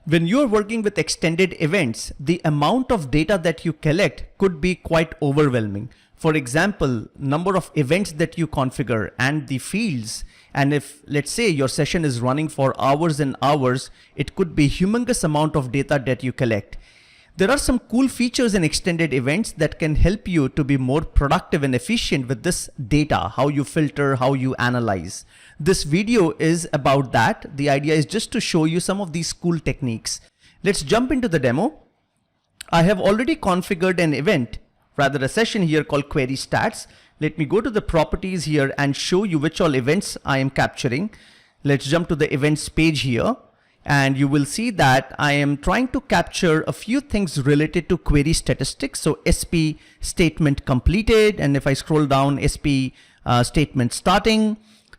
When you're working with extended events, the amount of data that you collect could be quite overwhelming. For example, number of events that you configure and the fields. And if, let's say, your session is running for hours and hours, it could be humongous amount of data that you collect. There are some cool features in extended events that can help you to be more productive and efficient with this data, how you filter, how you analyze. This video is about that. The idea is just to show you some of these cool techniques. Let's jump into the demo. I have already configured an event, rather a session here called query stats. Let me go to the properties here and show you which all events I am capturing. Let's jump to the events page here. And you will see that I am trying to capture a few things related to query statistics. So SP statement completed. And if I scroll down, SP statement starting,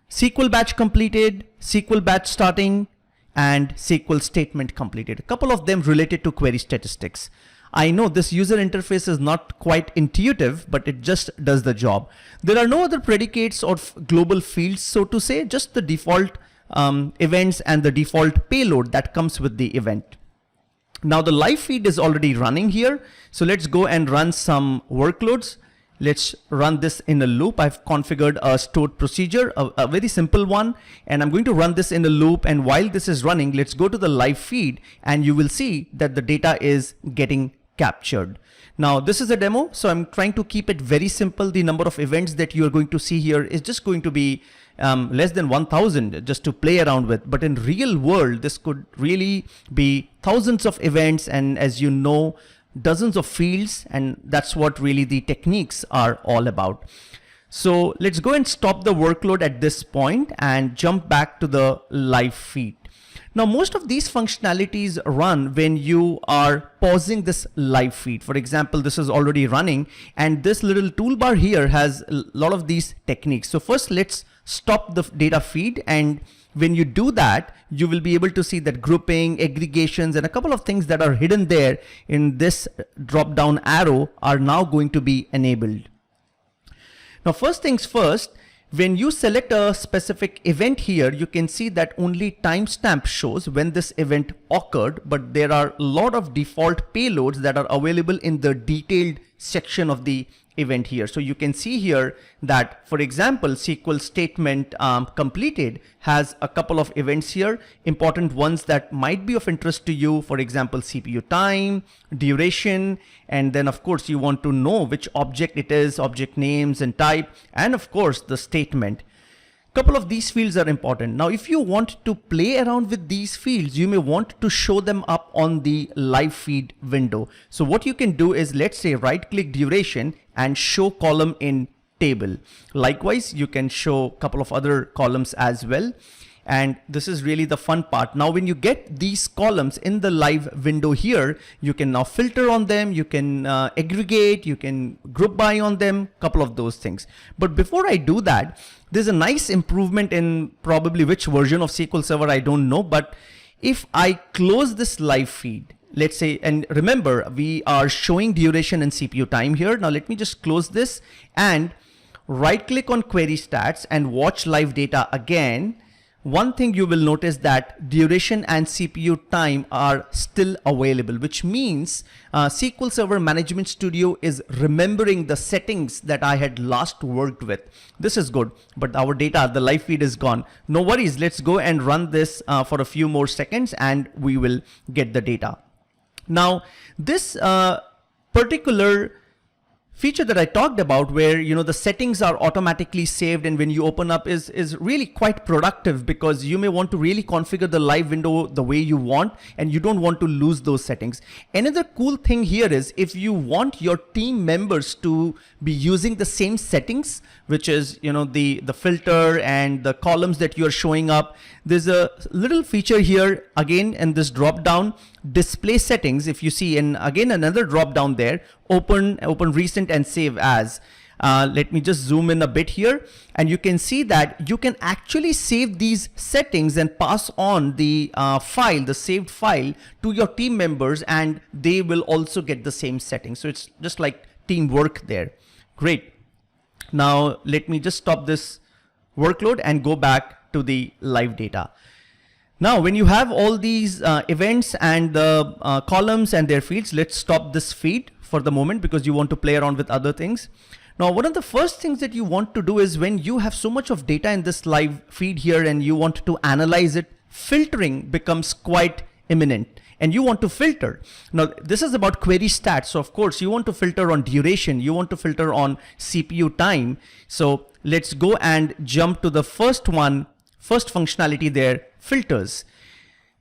SQL batch completed, SQL batch starting, and SQL statement completed. A couple of them related to query statistics. I know this user interface is not quite intuitive, but it just does the job. There are no other predicates or global fields, so to say, just the default events and the default payload that comes with the event. Now the live feed is already running here. So let's go and run some workloads. Let's run this in a loop. I've configured a stored procedure, a very simple one, and I'm going to run this in a loop. And while this is running, let's go to the live feed and you will see that the data is getting captured. Now this is a demo, so I'm trying to keep it very simple. The number of events that you are going to see here is just going to be less than 1,000 just to play around with. But in real world, this could really be thousands of events and, as you know, dozens of fields, and that's what really the techniques are all about. So let's go and stop the workload at this point and jump back to the live feed. Now, most of these functionalities run when you are pausing this live feed. For example, this is already running and this little toolbar here has a lot of these techniques. So first, let's stop the data feed. And when you do that, you will be able to see that grouping, aggregations, and a couple of things that are hidden there in this drop down arrow are now going to be enabled. Now, first things first, when you select a specific event here, you can see that only timestamp shows when this event occurred, but there are a lot of default payloads that are available in the detailed section of the event here. So you can see here that, for example, SQL statement completed has a couple of events here, important ones that might be of interest to you. For example, CPU time, duration, and then of course you want to know which object it is, object names and type, and of course the statement. Couple of these fields are important. Now, if you want to play around with these fields, you may want to show them up on the live feed window. So what you can do is, let's say, right click duration and show column in table. Likewise, you can show a couple of other columns as well. And this is really the fun part. Now, when you get these columns in the live window here, you can now filter on them, you can aggregate, you can group by on them, couple of those things. But before I do that, there's a nice improvement in probably which version of SQL Server, I don't know. But if I close this live feed, let's say, and remember, we are showing duration and CPU time here. Now, let me just close this and right click on query stats and watch live data again. One thing you will notice that duration and CPU time are still available, which means SQL Server Management Studio is remembering the settings that I had last worked with. This is good, but our data, the live feed is gone. No worries, let's go and run this for a few more seconds and we will get the data. Now, this particular feature that I talked about, where the settings are automatically saved and when you open up is really quite productive, because you may want to really configure the live window the way you want and you don't want to lose those settings. Another cool thing here is, if you want your team members to be using the same settings, which is the filter and the columns that you're showing up, there's a little feature here again in this drop down, display settings. If you see, and again another drop down there, open recent and save as. Let me just zoom in a bit here, and you can see that you can actually save these settings and pass on the file, the saved file, to your team members, and they will also get the same settings. So it's just like teamwork there. Great. Now let me just stop this workload and go back to the live data. Now, when you have all these events and the columns and their fields, let's stop this feed for the moment because you want to play around with other things. Now, one of the first things that you want to do is when you have so much of data in this live feed here and you want to analyze it, filtering becomes quite imminent. And you want to filter. Now, this is about query stats. So of course, you want to filter on duration. You want to filter on CPU time. So let's go and jump to the first one, first functionality there, filters.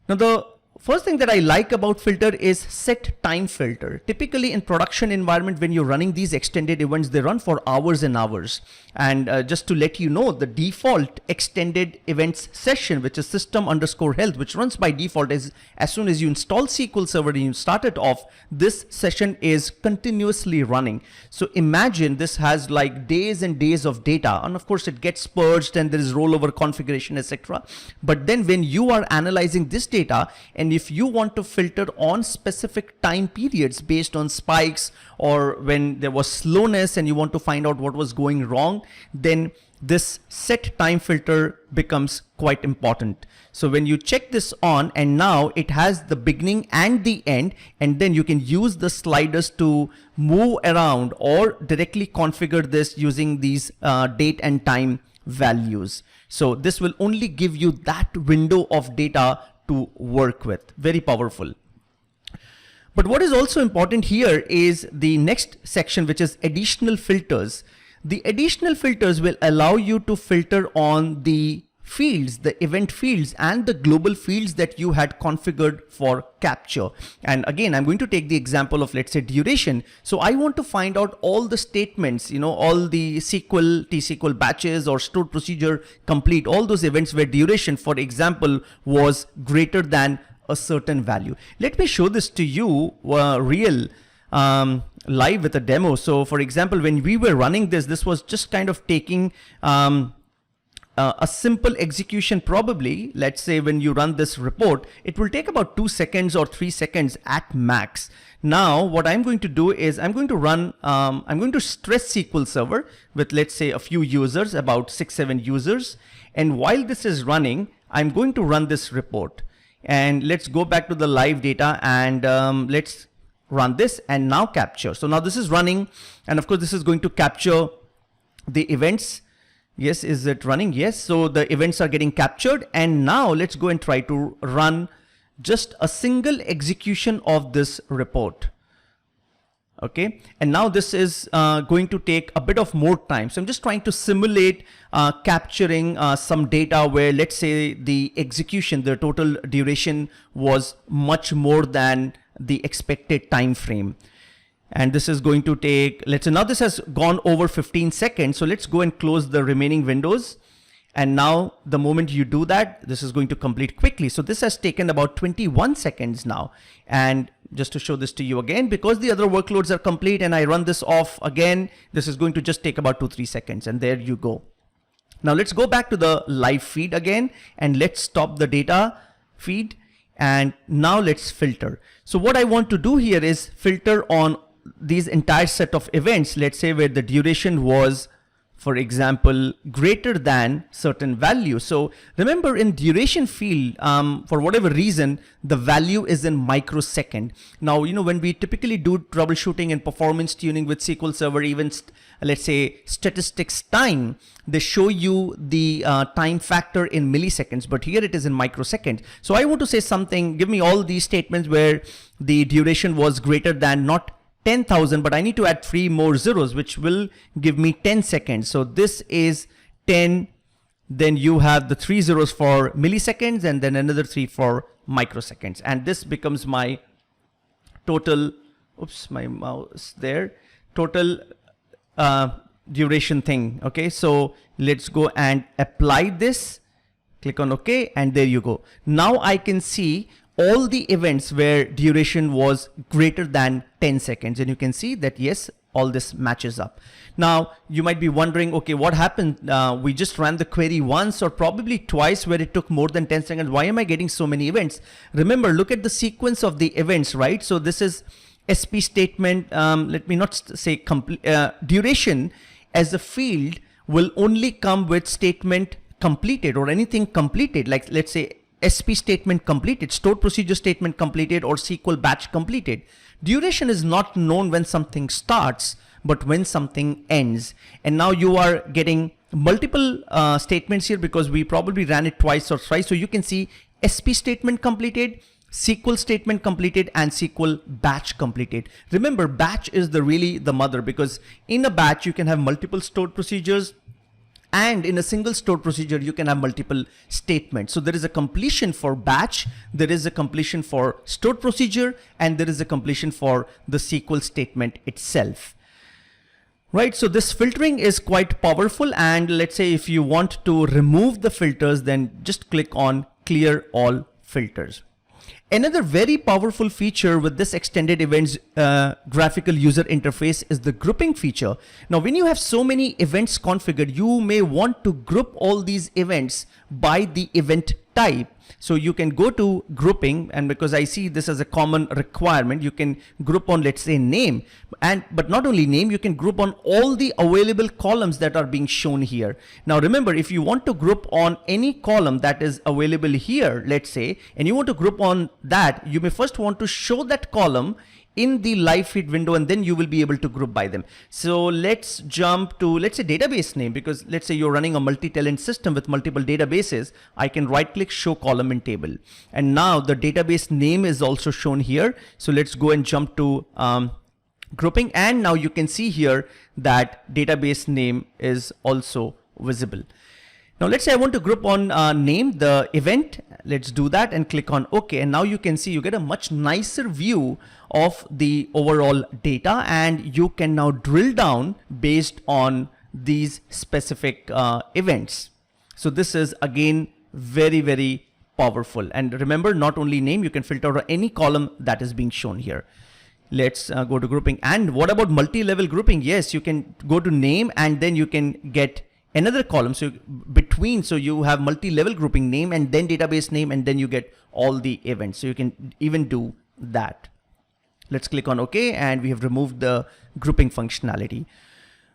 Now, the first thing that I like about filter is set time filter. Typically in production environment, when you're running these extended events, they run for hours and hours. And just to let you know, the default extended events session, which is system_health, which runs by default, is as soon as you install SQL Server and you start it off, this session is continuously running. So imagine this has like days and days of data, and of course it gets purged and there is rollover configuration, etc. But then when you are analyzing this data, and if you want to filter on specific time periods based on spikes or when there was slowness and you want to find out what was going wrong, then this set time filter becomes quite important. So when you check this on, and now it has the beginning and the end, and then you can use the sliders to move around or directly configure this using these date and time values. So this will only give you that window of data to work with. Very powerful. But what is also important here is the next section, which is additional filters. The additional filters will allow you to filter on the fields, the event fields and the global fields that you had configured for capture. And again, I'm going to take the example of, let's say, duration. So I want to find out all the statements, all the SQL, T-SQL batches or stored procedure complete, all those events where duration, for example, was greater than a certain value. Let me show this to you real live with a demo. So for example, when we were running this was just kind of taking a simple execution. Probably, let's say when you run this report, it will take about 2 seconds or 3 seconds at max. Now, what I'm going to do is I'm going to run, I'm going to stress SQL Server with, let's say, a few users, about 6-7 users. And while this is running, I'm going to run this report. And let's go back to the live data and let's run this and now capture. So now this is running, and of course this is going to capture the events. Yes, is it running? Yes. So the events are getting captured, and now let's go and try to run just a single execution of this report. Okay, and now this is going to take a bit of more time. So I'm just trying to simulate capturing some data where, let's say, the execution, the total duration was much more than the expected time frame. And this is going to take, let's say now this has gone over 15 seconds. So let's go and close the remaining windows. And now the moment you do that, this is going to complete quickly. So this has taken about 21 seconds now. And just to show this to you again, because the other workloads are complete and I run this off again, this is going to just take about 2-3 seconds, and there you go. Now let's go back to the live feed again, and let's stop the data feed. And now let's filter. So what I want to do here is filter on these entire set of events, let's say where the duration was, for example, greater than certain value. So remember, in duration field, for whatever reason, the value is in microsecond. Now, when we typically do troubleshooting and performance tuning with SQL Server, even let's say statistics time, they show you the time factor in milliseconds, but here it is in microseconds. So I want to say something, give me all these statements where the duration was greater than not 10,000, but I need to add 3 more zeros, which will give me 10 seconds. So this is 10. Then you have the 3 zeros for milliseconds and then another 3 for microseconds. And this becomes my total, oops, my mouse there, total duration thing. Okay, so let's go and apply this. Click on OK, and there you go. Now I can see all the events where duration was greater than 10 seconds. And you can see that, yes, all this matches up. Now, you might be wondering, okay, what happened? We just ran the query once or probably twice where it took more than 10 seconds. Why am I getting so many events? Remember, look at the sequence of the events, right? So this is SP statement. Let me not say duration as a field will only come with statement completed or anything completed. Like, let's say, SP statement completed, stored procedure statement completed, or SQL batch completed. Duration is not known when something starts, but when something ends. And now you are getting multiple statements here because we probably ran it twice or thrice. So you can see SP statement completed, SQL statement completed, and SQL batch completed. Remember, batch is really the mother, because in a batch you can have multiple stored procedures, and in a single stored procedure you can have multiple statements. So there is a completion for batch, there is a completion for stored procedure, and there is a completion for the SQL statement itself. Right, so this filtering is quite powerful, and let's say if you want to remove the filters, then just click on clear all filters. Another very powerful feature with this extended events graphical user interface is the grouping feature. Now, when you have so many events configured, you may want to group all these events by the event type. So you can go to grouping, and because I see this as a common requirement, you can group on, let's say, name, but not only name, you can group on all the available columns that are being shown here. Now remember, if you want to group on any column that is available here, let's say, and you want to group on that, you may first want to show that column in the live feed window, and then you will be able to group by them. So let's jump to, let's say, database name, because let's say you're running a multi-tenant system with multiple databases. I can right click show column in table, and now the database name is also shown here. So let's go and jump to grouping, and now you can see here that database name is also visible. Now let's say I want to group on name the event. Let's do that and click on OK. And now you can see you get a much nicer view of the overall data, and you can now drill down based on these specific events. So this is again very, very powerful. And remember, not only name, you can filter any column that is being shown here. Let's go to grouping. And what about multi-level grouping? Yes, you can go to name, and then you can get another column. So between, so you have multi-level grouping, name and then database name, and then you get all the events. So you can even do that. Let's click on OK, and we have removed the grouping functionality.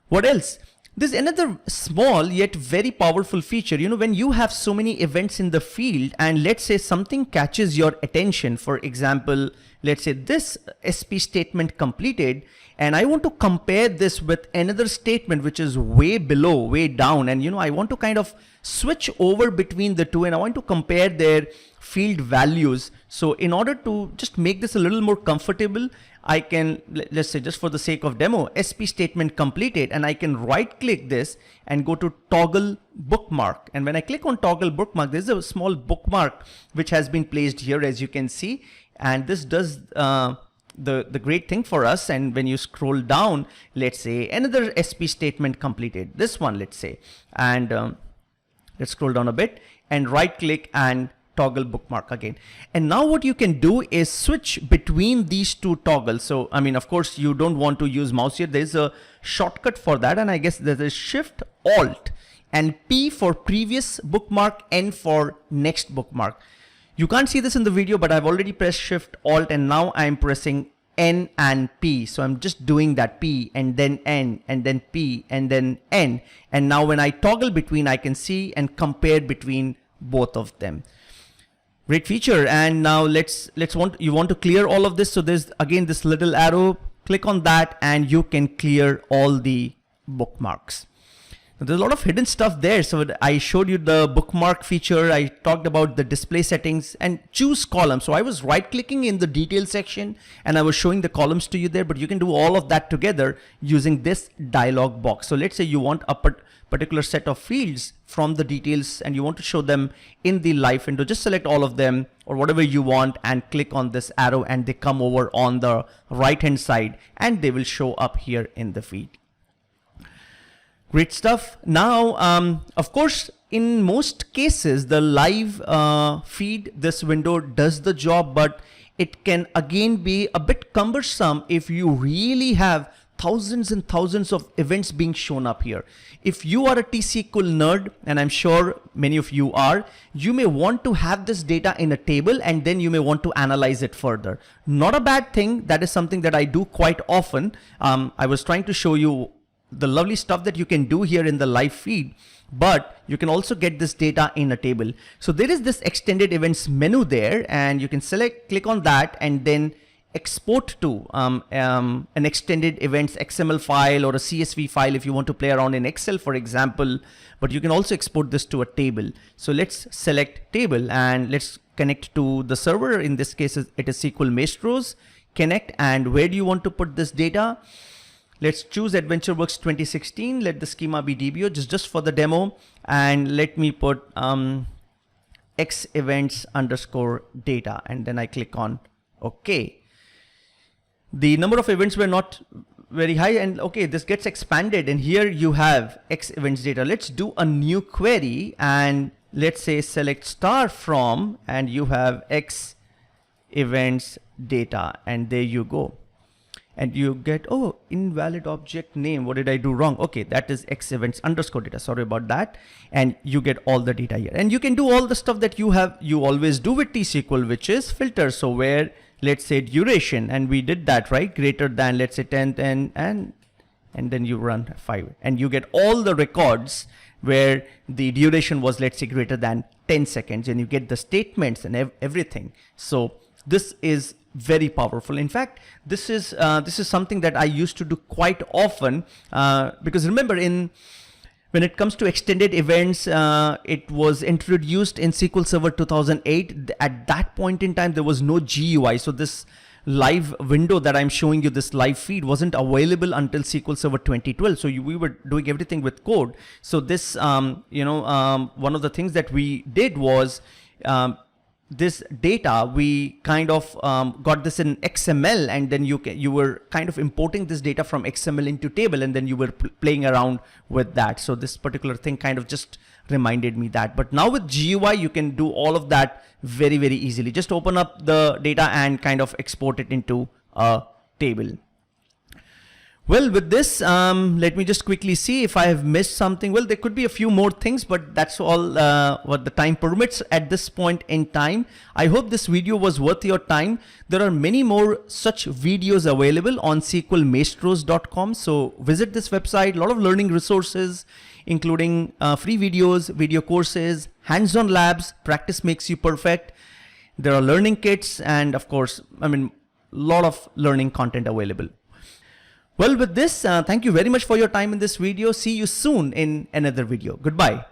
What else? There's another small yet very powerful feature. You know, when you have so many events in the field, and let's say something catches your attention, for example, let's say this SP statement completed, and I want to compare this with another statement which is way below, way down, and you know, I want to kind of switch over between the two, and I want to compare their field values. So in order to just make this a little more comfortable, I can, let's say, just for the sake of demo, SP statement completed, and I can right click this and go to toggle bookmark. And when I click on toggle bookmark, there's a small bookmark which has been placed here, as you can see, and this does the great thing for us. And when you scroll down, let's say another SP statement completed, this one, let's say, and let's scroll down a bit and right click and toggle bookmark again. And now what you can do is switch between these two toggles. So I mean, of course, you don't want to use mouse here. There's a shortcut for that, and I guess there's a Shift Alt and P for previous bookmark, N for next bookmark. You can't see this in the video, but I've already pressed Shift Alt, and now I'm pressing N and P. So I'm just doing that P and then N and then P and then N. And now when I toggle between, I can see and compare between both of them. Great feature. And now you want to clear all of this. So there's again this little arrow, click on that, and you can clear all the bookmarks. Now, there's a lot of hidden stuff there. So I showed you the bookmark feature. I talked about the display settings and choose column. So I was right clicking in the detail section and I was showing the columns to you there, but you can do all of that together using this dialog box. So let's say you want a particular set of fields from the details and you want to show them in the live window. Just select all of them or whatever you want and click on this arrow, and they come over on the right hand side and they will show up here in the feed. Great stuff. Now, of course, in most cases, the live feed, this window does the job, but it can again be a bit cumbersome if you really have thousands and thousands of events being shown up here. If you are a T-SQL nerd, and I'm sure many of you are, you may want to have this data in a table and then you may want to analyze it further. Not a bad thing. That is something that I do quite often. I was trying to show you the lovely stuff that you can do here in the live feed, but you can also get this data in a table. So there is this extended events menu there, and you can click on that, and then export to an extended events XML file or a CSV file if you want to play around in Excel, for example. But you can also export this to a table. So let's select table and let's connect to the server. In this case, it is SQL Maestros. Connect, and where do you want to put this data? Let's choose AdventureWorks 2016. Let the schema be DBO just for the demo, and let me put X events underscore data, and then I click on OK. The number of events were not very high, and okay, this gets expanded, and here you have X events data. Let's do a new query, and let's say select star from, and you have X events data, and there you go. And you get, oh, invalid object name. What did I do wrong? Okay, that is X events underscore data. Sorry about that. And you get all the data here. And you can do all the stuff that you always do with T-SQL, which is filter. So where, let's say duration, and we did that, right? Greater than, let's say 10, and then you run 5. And you get all the records where the duration was, let's say, greater than 10 seconds. And you get the statements and everything. So this is very powerful. In fact, this is something that I used to do quite often, because remember, when it comes to extended events, it was introduced in SQL Server 2008. At that point in time, there was no GUI. So this live window that I'm showing you, this live feed, wasn't available until SQL Server 2012. So we were doing everything with code. So this, one of the things that we did was, this data, we kind of got this in XML, and then you were kind of importing this data from XML into table, and then you were playing around with that. So this particular thing kind of just reminded me that. But now with GUI, you can do all of that very, very easily. Just open up the data and kind of export it into a table. Well, with this, let me just quickly see if I have missed something. Well, there could be a few more things, but that's all what the time permits at this point in time. I hope this video was worth your time. There are many more such videos available on SQLmaestros.com. So visit this website, a lot of learning resources, including free videos, video courses, hands-on labs, practice makes you perfect. There are learning kits, and of course, a lot of learning content available. Well, with this, thank you very much for your time in this video. See you soon in another video. Goodbye.